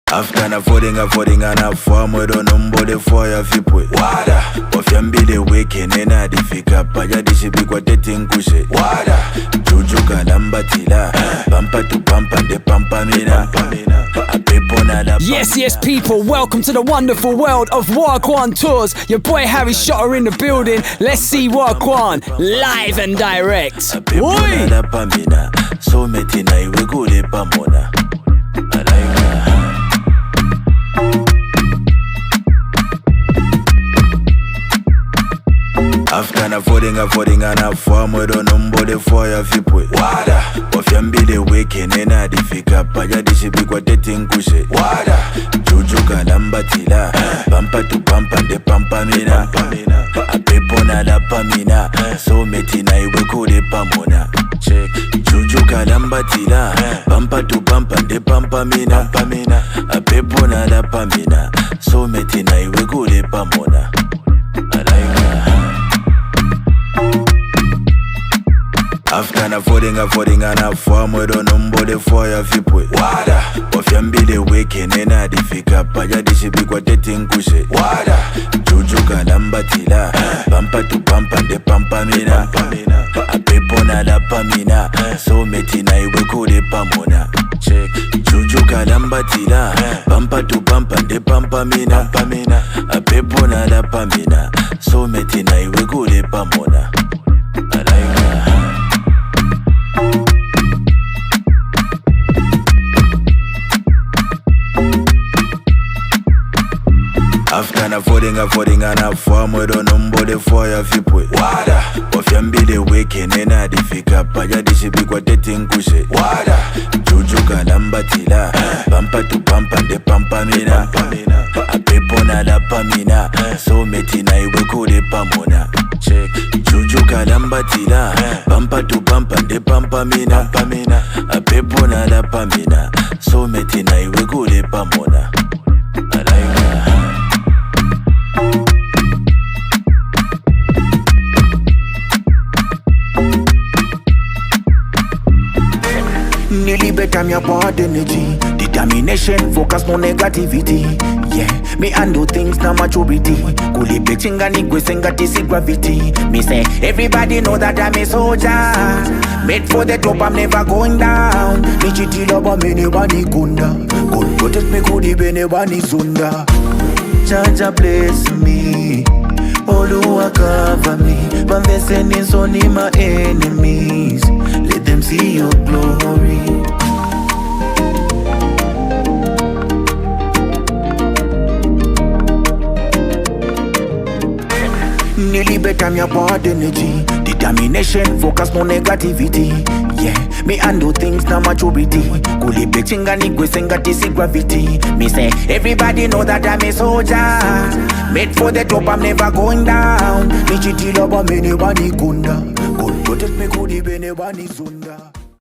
After na falling and a form we don't know the fire fipwe. Wada ofyambile weke nena difika paya disibikwa tetinkushe. Wada juju kalambatila pampa tu pampa de pampa mina. Yes, people, welcome to the wonderful world of Wagwan Tours. Your boy Harry Shotter in the building. Let's see Wagwan live and direct. So metina iwe gule pamona. After na falling and a form we don't know the fire fipwe. Wada ofyambile weke nena difika paya disibikwa tetinkushe. Wada juju kalambatila pampa tu pampa de pampa mina. Apepona la pamina so metina iwe kule pamona. Juju kalambatila pampa tu pampa de pampa mina. Apepona la pamina so metina iwe kule pamona. After na falling and a form we don't know the fire fipwe. Wada ofyambile weke nena difika paya disibikwa tetinkushe. Wada juju kalambatila pampa tu pampa de pampa mina. Apepona la pamina so metina iwe kule pamona. Juju kalambatila pampa tu pampa de pampa mina. Apepona la pamina so metina iwe kule pamona. After na falling and a form we don't know the fire fipwe. Wada ofyambile weke nena difika paya disibikwa tetinkushe. Wada juju kalambatila pampa tu pampa de pampa mina. Apepona la pamina so metina iwe kule pamona. Juju kalambatila pampa tu pampa de pampa mina. Apepona la pamina so metina iwe kule pamona. Nearly better me about energy, determination, focus no negativity. Yeah, me handle things na maturity. Kuli bechinga ni kwesenga tisi gravity. Me say everybody know that I'm a soldier. Made for the top, I'm never going down. Me chitila ba me never ni kunda. God protect me kudi be never ni zunda. Jaja bless me, Oluwa cover me. Bamvese ninsoni my enemies. Let them see your glory. Nearly better me about energy, determination, focus no negativity. Yeah, me handle things na maturity. Kuli bechinga ni kwesenga tisi gravity. Me say everybody know that I'm a soldier. Made for the top, I'm never going down. Me chitila ba me never ni kunda. God protect me kudi be never ni zunda.